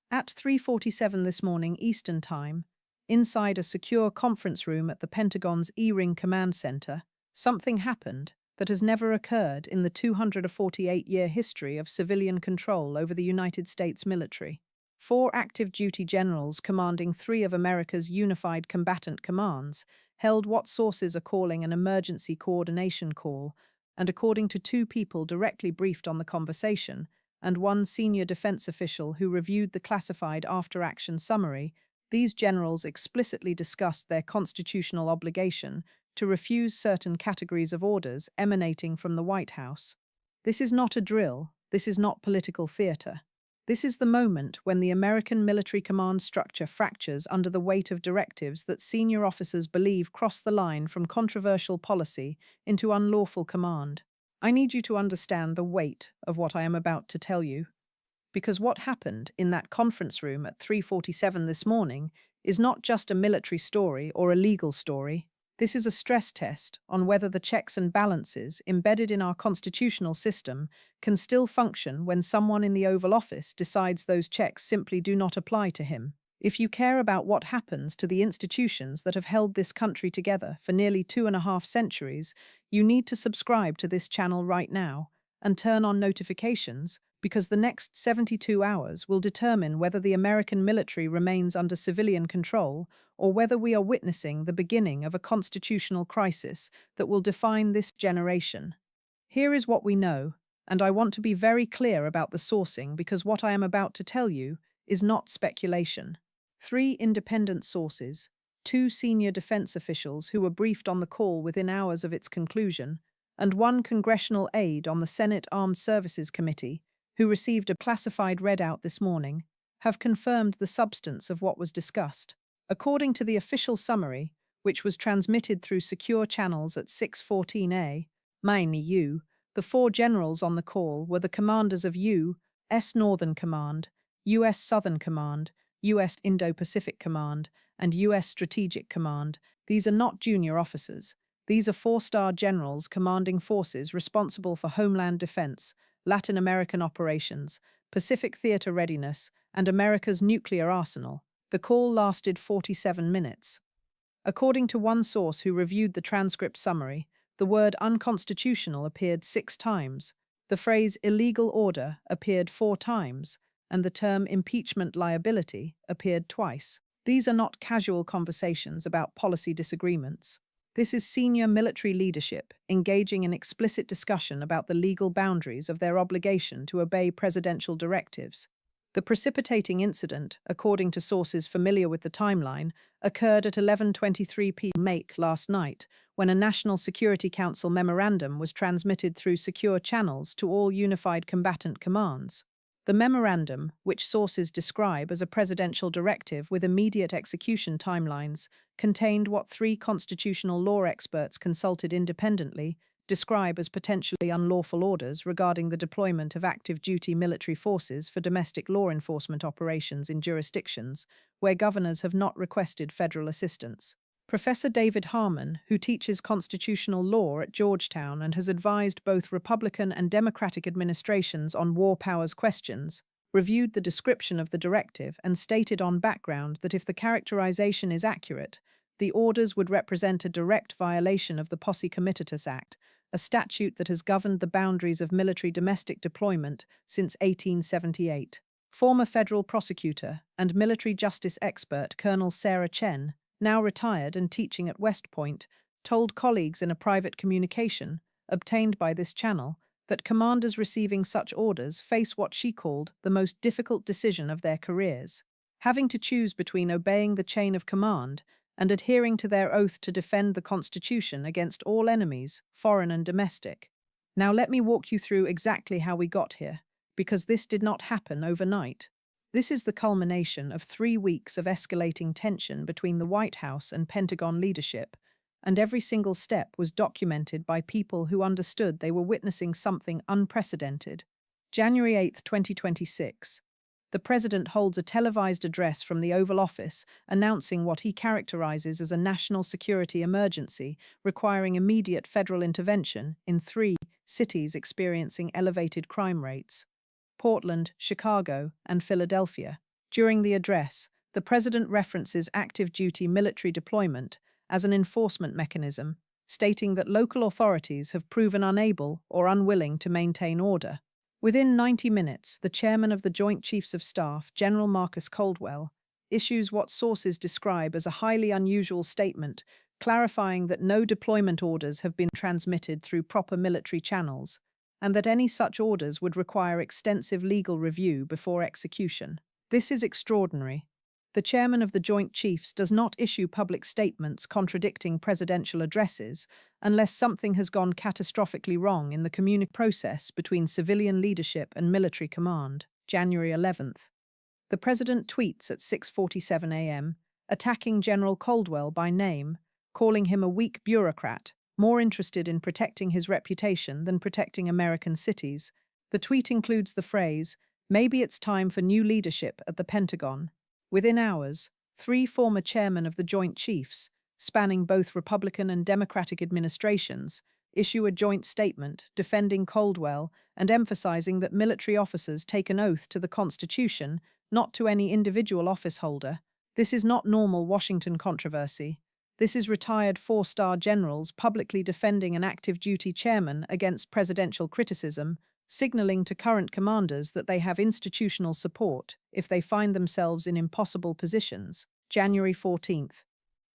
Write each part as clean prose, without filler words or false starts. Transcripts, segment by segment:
At 3:47 this morning Eastern Time, inside a secure conference room at the Pentagon's E-Ring Command Center, something happened that has never occurred in the 248-year history of civilian control over the United States military. Four active duty generals commanding three of America's unified combatant commands held what sources are calling an emergency coordination call, and according to two people directly briefed on the conversation, and one senior defense official who reviewed the classified after-action summary, these generals explicitly discussed their constitutional obligation to refuse certain categories of orders emanating from the White House. This is not a drill, this is not political theater. This is the moment when the American military command structure fractures under the weight of directives that senior officers believe cross the line from controversial policy into unlawful command. I need you to understand the weight of what I am about to tell you, because what happened in that conference room at 3:47 this morning is not just a military story or a legal story. This is a stress test on whether the checks and balances embedded in our constitutional system can still function when someone in the Oval Office decides those checks simply do not apply to him. If you care about what happens to the institutions that have held this country together for nearly 2.5 centuries, you need to subscribe to this channel right now and turn on notifications, because the next 72 hours will determine whether the American military remains under civilian control or whether we are witnessing the beginning of a constitutional crisis that will define this generation. Here is what we know, and I want to be very clear about the sourcing because what I am about to tell you is not speculation. Three independent sources, two senior defense officials who were briefed on the call within hours of its conclusion, and one congressional aide on the Senate Armed Services Committee, who received a classified readout this morning, have confirmed the substance of what was discussed. According to the official summary, which was transmitted through secure channels at 6:14 mainly U, the four generals on the call were the commanders of U.S. Northern Command, U.S. Southern Command, U.S. Indo-Pacific Command, and U.S. Strategic Command. These are not junior officers. These are four-star generals commanding forces responsible for homeland defense, Latin American operations, Pacific theater readiness, and America's nuclear arsenal. The call lasted 47 minutes. According to one source who reviewed the transcript summary, the word unconstitutional appeared 6 times, the phrase illegal order appeared 4 times, and the term impeachment liability appeared twice. These are not casual conversations about policy disagreements. This is senior military leadership engaging in explicit discussion about the legal boundaries of their obligation to obey presidential directives. The precipitating incident, according to sources familiar with the timeline, occurred at 11:23 p.m. last night, when a National Security Council memorandum was transmitted through secure channels to all unified combatant commands. The memorandum, which sources describe as a presidential directive with immediate execution timelines, contained what 3 constitutional law experts consulted independently describe as potentially unlawful orders regarding the deployment of active duty military forces for domestic law enforcement operations in jurisdictions where governors have not requested federal assistance. Professor David Harmon, who teaches constitutional law at Georgetown and has advised both Republican and Democratic administrations on war powers questions, reviewed the description of the directive and stated on background that if the characterization is accurate, the orders would represent a direct violation of the Posse Comitatus Act, a statute that has governed the boundaries of military domestic deployment since 1878. Former federal prosecutor and military justice expert Colonel Sarah Chen, now retired and teaching at West Point, told colleagues in a private communication, obtained by this channel, that commanders receiving such orders face what she called the most difficult decision of their careers, having to choose between obeying the chain of command and adhering to their oath to defend the Constitution against all enemies, foreign and domestic. Now let me walk you through exactly how we got here, because this did not happen overnight. This is the culmination of 3 weeks of escalating tension between the White House and Pentagon leadership, and every single step was documented by people who understood they were witnessing something unprecedented. January 8, 2026. The president holds a televised address from the Oval Office announcing what he characterizes as a national security emergency requiring immediate federal intervention in 3 cities experiencing elevated crime rates: Portland, Chicago, and Philadelphia. During the address, the president references active duty military deployment as an enforcement mechanism, stating that local authorities have proven unable or unwilling to maintain order. Within 90 minutes, the chairman of the Joint Chiefs of Staff, General Marcus Caldwell, issues what sources describe as a highly unusual statement, clarifying that no deployment orders have been transmitted through proper military channels, and that any such orders would require extensive legal review before execution. This is extraordinary. The chairman of the Joint Chiefs does not issue public statements contradicting presidential addresses unless something has gone catastrophically wrong in the communication process between civilian leadership and military command. January 11th. The president tweets at 6:47 a.m., attacking General Caldwell by name, calling him a weak bureaucrat, more interested in protecting his reputation than protecting American cities. The tweet includes the phrase, "Maybe it's time for new leadership at the Pentagon." Within hours, 3 former chairmen of the Joint Chiefs, spanning both Republican and Democratic administrations, issue a joint statement defending Caldwell and emphasizing that military officers take an oath to the Constitution, not to any individual office holder. This is not normal Washington controversy. This is retired 4-star generals publicly defending an active duty chairman against presidential criticism, signaling to current commanders that they have institutional support if they find themselves in impossible positions. January 14th.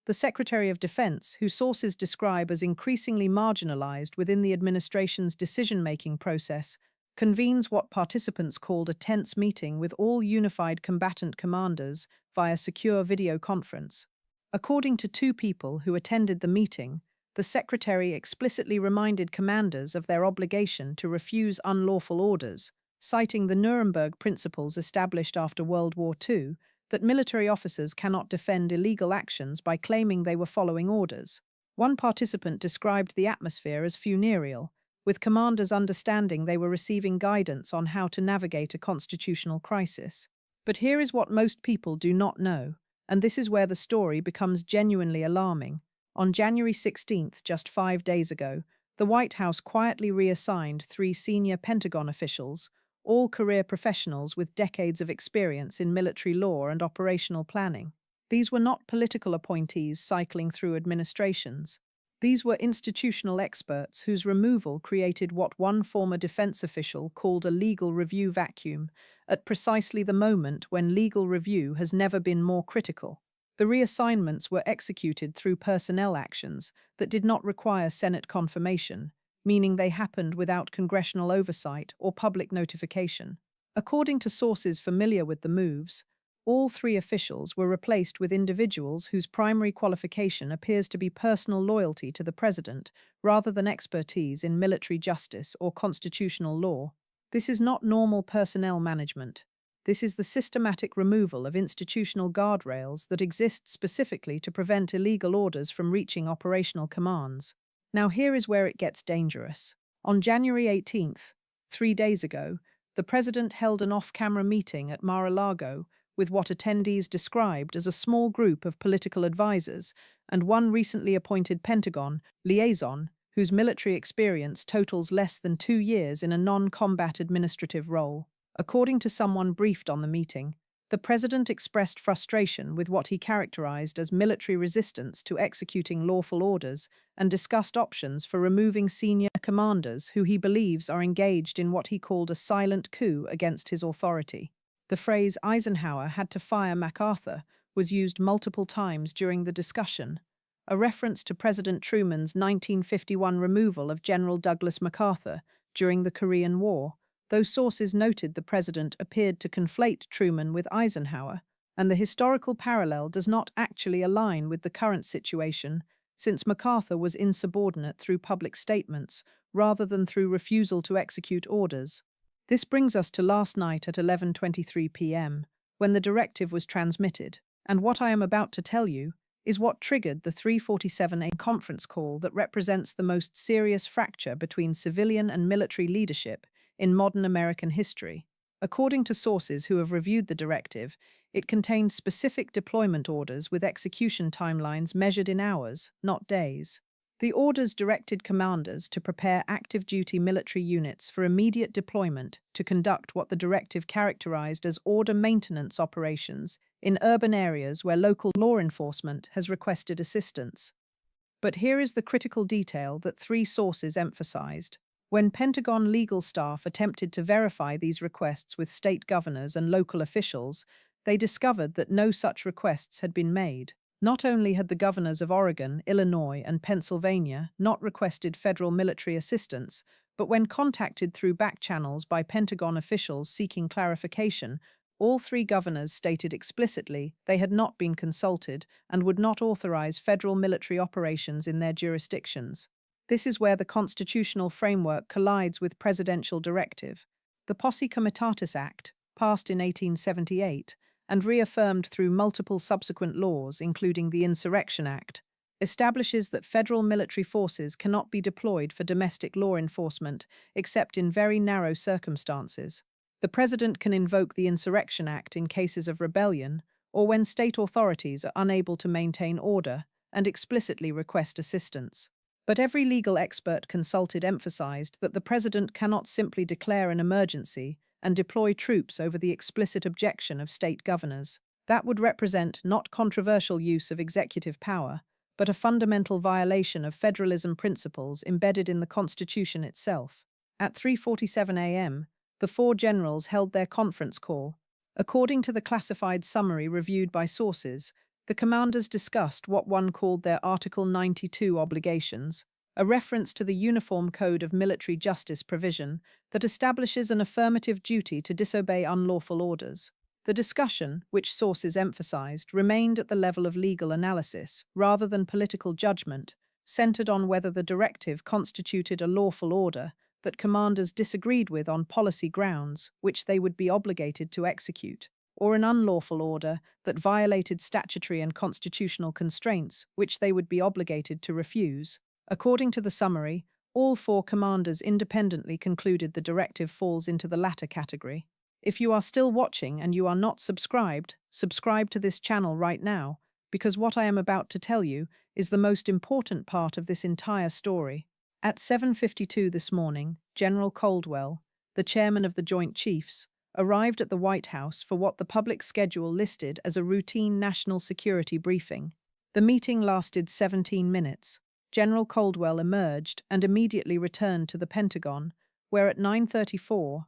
The Secretary of Defense, who sources describe as increasingly marginalized within the administration's decision-making process, convenes what participants called a tense meeting with all unified combatant commanders via secure video conference. According to 2 people who attended the meeting, the Secretary explicitly reminded commanders of their obligation to refuse unlawful orders, citing the Nuremberg principles established after World War II that military officers cannot defend illegal actions by claiming they were following orders. One participant described the atmosphere as funereal, with commanders understanding they were receiving guidance on how to navigate a constitutional crisis. But here is what most people do not know, and this is where the story becomes genuinely alarming. On January 16th, just 5 days ago, the White House quietly reassigned 3 senior Pentagon officials, all career professionals with decades of experience in military law and operational planning. These were not political appointees cycling through administrations. These were institutional experts whose removal created what one former defense official called a legal review vacuum, at precisely the moment when legal review has never been more critical. The reassignments were executed through personnel actions that did not require Senate confirmation, meaning they happened without congressional oversight or public notification. According to sources familiar with the moves, all 3 officials were replaced with individuals whose primary qualification appears to be personal loyalty to the president rather than expertise in military justice or constitutional law. This is not normal personnel management. This is the systematic removal of institutional guardrails that exist specifically to prevent illegal orders from reaching operational commands. Now here is where it gets dangerous. On January 18th, 3 days ago, the president held an off-camera meeting at Mar-a-Lago with what attendees described as a small group of political advisors and one recently appointed Pentagon liaison whose military experience totals less than 2 years in a non-combat administrative role. According to someone briefed on the meeting, the president expressed frustration with what he characterized as military resistance to executing lawful orders and discussed options for removing senior commanders who he believes are engaged in what he called a silent coup against his authority. The phrase Eisenhower had to fire MacArthur was used multiple times during the discussion, a reference to President Truman's 1951 removal of General Douglas MacArthur during the Korean War. Those sources noted the president appeared to conflate Truman with Eisenhower, and the historical parallel does not actually align with the current situation, since MacArthur was insubordinate through public statements rather than through refusal to execute orders. This brings us to last night at 11:23 p.m., when the directive was transmitted, and what I am about to tell you is what triggered the 3:47 a.m. conference call that represents the most serious fracture between civilian and military leadership in modern American history. According to sources who have reviewed the directive, it contained specific deployment orders with execution timelines measured in hours, not days. The orders directed commanders to prepare active duty military units for immediate deployment to conduct what the directive characterized as order maintenance operations in urban areas where local law enforcement has requested assistance. But here is the critical detail that three sources emphasized. When Pentagon legal staff attempted to verify these requests with state governors and local officials, they discovered that no such requests had been made. Not only had the governors of Oregon, Illinois, and Pennsylvania not requested federal military assistance, but when contacted through back channels by Pentagon officials seeking clarification, all three governors stated explicitly they had not been consulted and would not authorize federal military operations in their jurisdictions. This is where the constitutional framework collides with presidential directive. The Posse Comitatus Act, passed in 1878, and reaffirmed through multiple subsequent laws, including the Insurrection Act, establishes that federal military forces cannot be deployed for domestic law enforcement except in very narrow circumstances. The President can invoke the Insurrection Act in cases of rebellion or when state authorities are unable to maintain order and explicitly request assistance. But every legal expert consulted emphasized that the President cannot simply declare an emergency and deploy troops over the explicit objection of state governors. That would represent not controversial use of executive power, but a fundamental violation of federalism principles embedded in the Constitution itself. At 3:47 a.m., the four generals held their conference call. According to the classified summary reviewed by sources, the commanders discussed what one called their Article 92 obligations, a reference to the Uniform Code of Military Justice provision that establishes an affirmative duty to disobey unlawful orders. The discussion, which sources emphasized, remained at the level of legal analysis, rather than political judgment, centered on whether the directive constituted a lawful order that commanders disagreed with on policy grounds, which they would be obligated to execute, or an unlawful order that violated statutory and constitutional constraints, which they would be obligated to refuse. According to the summary, all four commanders independently concluded the directive falls into the latter category. If you are still watching and you are not subscribed, subscribe to this channel right now, because what I am about to tell you is the most important part of this entire story. At 7:52 this morning, General Caldwell, the chairman of the Joint Chiefs, arrived at the White House for what the public schedule listed as a routine national security briefing. The meeting lasted 17 minutes. General Caldwell emerged and immediately returned to the Pentagon, where at 9:34,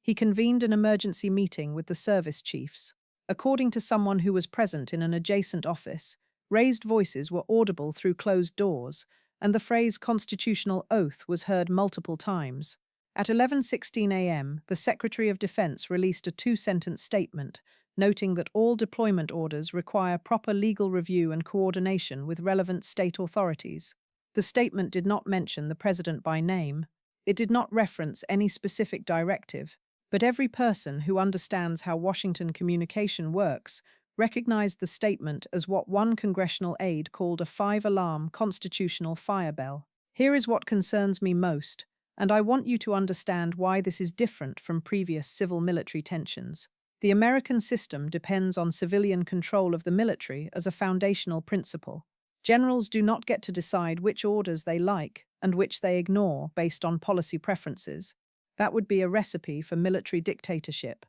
he convened an emergency meeting with the service chiefs. According to someone who was present in an adjacent office, raised voices were audible through closed doors, and the phrase constitutional oath was heard multiple times. At 11:16 a.m., the Secretary of Defense released a two-sentence statement noting that all deployment orders require proper legal review and coordination with relevant state authorities. The statement did not mention the President by name. It did not reference any specific directive, but every person who understands how Washington communication works recognized the statement as what one congressional aide called a five-alarm constitutional fire bell. Here is what concerns me most, and I want you to understand why this is different from previous civil-military tensions. The American system depends on civilian control of the military as a foundational principle. Generals do not get to decide which orders they like and which they ignore based on policy preferences. That would be a recipe for military dictatorship.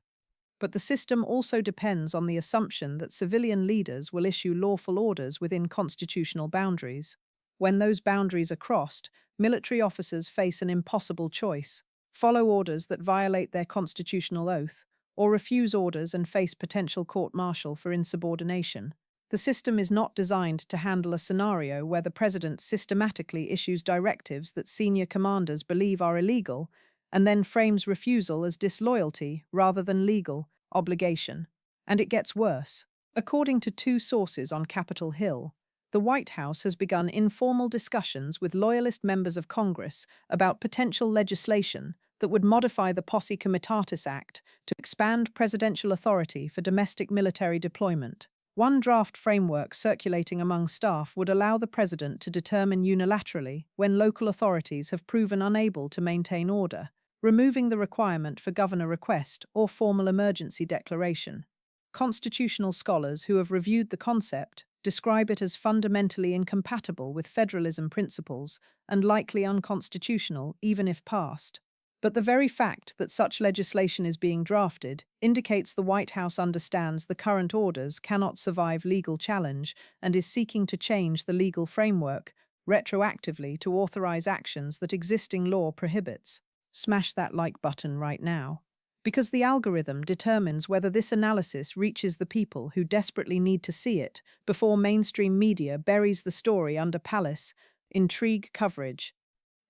But the system also depends on the assumption that civilian leaders will issue lawful orders within constitutional boundaries. When those boundaries are crossed, military officers face an impossible choice: follow orders that violate their constitutional oath, or refuse orders and face potential court-martial for insubordination. The system is not designed to handle a scenario where the president systematically issues directives that senior commanders believe are illegal and then frames refusal as disloyalty rather than legal obligation. And it gets worse. According to two sources on Capitol Hill, the White House has begun informal discussions with loyalist members of Congress about potential legislation that would modify the Posse Comitatus Act to expand presidential authority for domestic military deployment. One draft framework circulating among staff would allow the president to determine unilaterally when local authorities have proven unable to maintain order, removing the requirement for governor request or formal emergency declaration. Constitutional scholars who have reviewed the concept describe it as fundamentally incompatible with federalism principles and likely unconstitutional even if passed. But the very fact that such legislation is being drafted indicates the White House understands the current orders cannot survive legal challenge and is seeking to change the legal framework retroactively to authorize actions that existing law prohibits. Smash that like button right now. Because the algorithm determines whether this analysis reaches the people who desperately need to see it before mainstream media buries the story under palace intrigue coverage.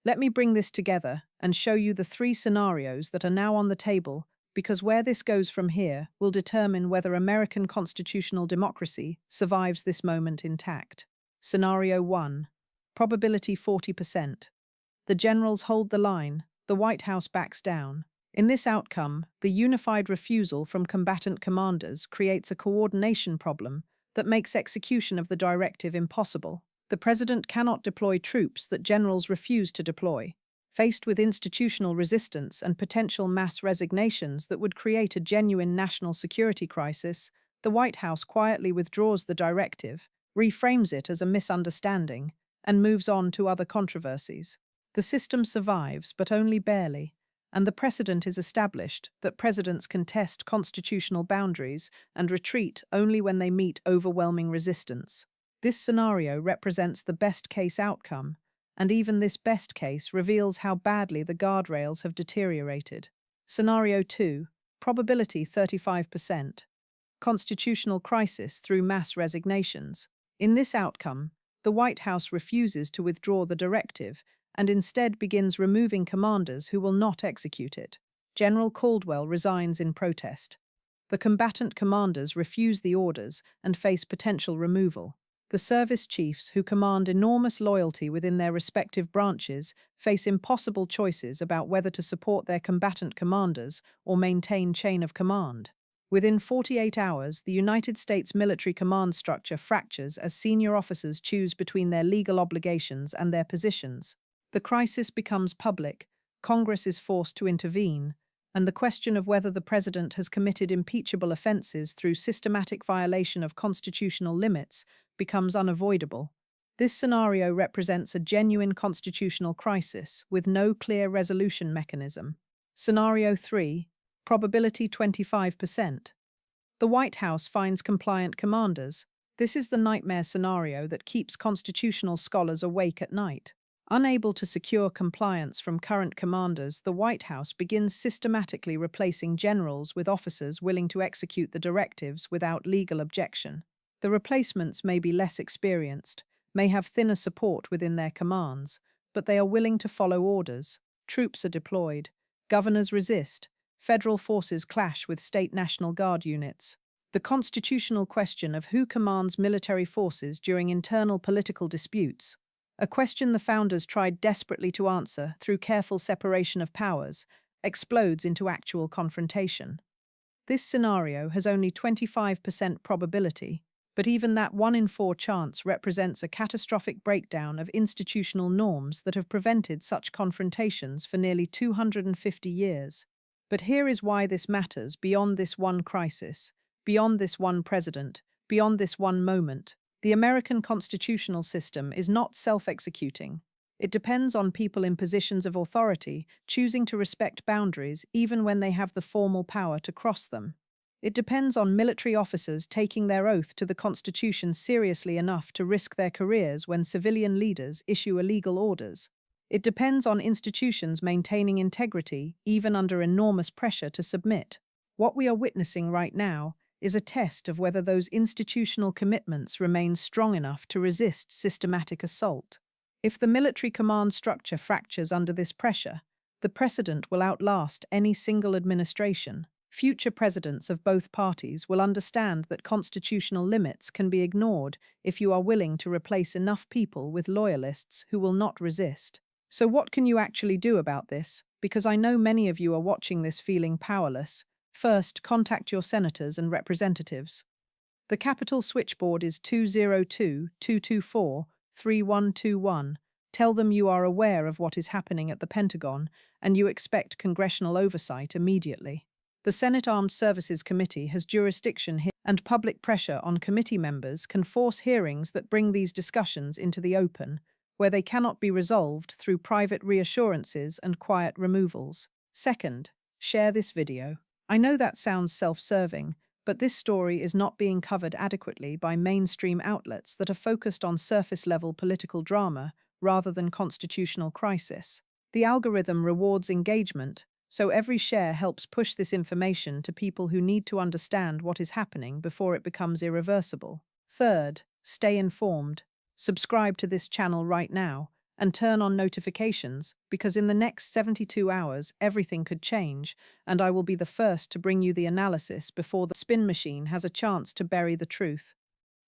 Let me bring this together and show you the three scenarios that are now on the table, because where this goes from here will determine whether American constitutional democracy survives this moment intact. Scenario 1. Probability 40%. The generals hold the line, the White House backs down. In this outcome, the unified refusal from combatant commanders creates a coordination problem that makes execution of the directive impossible. The president cannot deploy troops that generals refuse to deploy. Faced with institutional resistance and potential mass resignations that would create a genuine national security crisis, the White House quietly withdraws the directive, reframes it as a misunderstanding, and moves on to other controversies. The system survives, but only barely, and the precedent is established that presidents can test constitutional boundaries and retreat only when they meet overwhelming resistance. This scenario represents the best-case outcome, and even this best case reveals how badly the guardrails have deteriorated. Scenario 2. Probability 35%. Constitutional crisis through mass resignations. In this outcome, the White House refuses to withdraw the directive and instead begins removing commanders who will not execute it. General Caldwell resigns in protest. The combatant commanders refuse the orders and face potential removal. The service chiefs, who command enormous loyalty within their respective branches, face impossible choices about whether to support their combatant commanders or maintain chain of command. Within 48 hours, the United States military command structure fractures as senior officers choose between their legal obligations and their positions. The crisis becomes public, Congress is forced to intervene, and the question of whether the president has committed impeachable offenses through systematic violation of constitutional limits becomes unavoidable. This scenario represents a genuine constitutional crisis with no clear resolution mechanism. Scenario 3. Probability 25%. The White House finds compliant commanders. This is the nightmare scenario that keeps constitutional scholars awake at night. Unable to secure compliance from current commanders, the White House begins systematically replacing generals with officers willing to execute the directives without legal objection. The replacements may be less experienced, may have thinner support within their commands, but they are willing to follow orders. Troops are deployed. Governors resist. Federal forces clash with state National Guard units. The constitutional question of who commands military forces during internal political disputes, a question the founders tried desperately to answer through careful separation of powers, explodes into actual confrontation. This scenario has only 25% probability, but even that 1 in 4 chance represents a catastrophic breakdown of institutional norms that have prevented such confrontations for nearly 250 years. But here is why this matters beyond this one crisis, beyond this one president, beyond this one moment. The American constitutional system is not self-executing. It depends on people in positions of authority choosing to respect boundaries even when they have the formal power to cross them. It depends on military officers taking their oath to the Constitution seriously enough to risk their careers when civilian leaders issue illegal orders. It depends on institutions maintaining integrity even under enormous pressure to submit. What we are witnessing right now is a test of whether those institutional commitments remain strong enough to resist systematic assault. If the military command structure fractures under this pressure, the precedent will outlast any single administration. Future presidents of both parties will understand that constitutional limits can be ignored if you are willing to replace enough people with loyalists who will not resist. So what can you actually do about this? Because I know many of you are watching this feeling powerless. First, contact your senators and representatives. The Capitol switchboard is 202-224-3121. Tell them you are aware of what is happening at the Pentagon and you expect congressional oversight immediately. The Senate Armed Services Committee has jurisdiction here. and public pressure on committee members can force hearings that bring these discussions into the open, where they cannot be resolved through private reassurances and quiet removals. Second, share this video. I know that sounds self-serving, but this story is not being covered adequately by mainstream outlets that are focused on surface-level political drama rather than constitutional crisis. The algorithm rewards engagement, so every share helps push this information to people who need to understand what is happening before it becomes irreversible. Third, stay informed. Subscribe to this channel right now and turn on notifications, because in the next 72 hours everything could change, and I will be the first to bring you the analysis before the spin machine has a chance to bury the truth.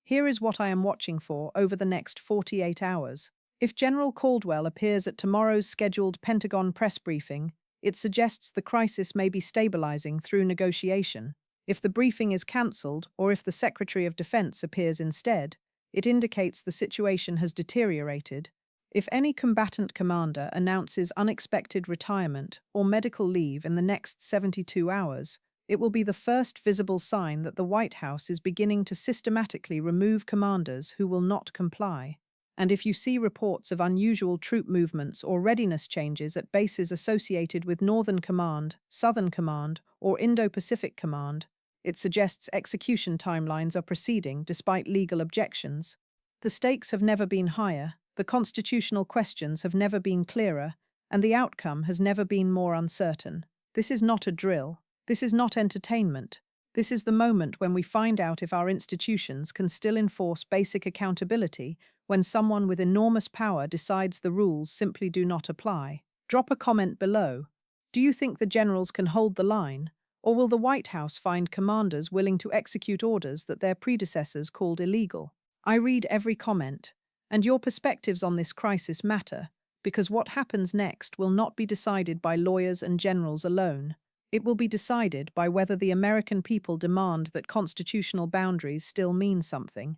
Here is what I am watching for over the next 48 hours. If General Caldwell appears at tomorrow's scheduled Pentagon press briefing, it suggests the crisis may be stabilizing through negotiation. If the briefing is cancelled, or if the Secretary of Defense appears instead, it indicates the situation has deteriorated. If any combatant commander announces unexpected retirement or medical leave in the next 72 hours, it will be the first visible sign that the White House is beginning to systematically remove commanders who will not comply. And if you see reports of unusual troop movements or readiness changes at bases associated with Northern Command, Southern Command, or Indo-Pacific Command, it suggests execution timelines are proceeding despite legal objections. The stakes have never been higher, the constitutional questions have never been clearer, and the outcome has never been more uncertain. This is not a drill. This is not entertainment. This is the moment when we find out if our institutions can still enforce basic accountability when someone with enormous power decides the rules simply do not apply. Drop a comment below. Do you think the generals can hold the line, or will the White House find commanders willing to execute orders that their predecessors called illegal? I read every comment, and your perspectives on this crisis matter, because what happens next will not be decided by lawyers and generals alone. It will be decided by whether the American people demand that constitutional boundaries still mean something.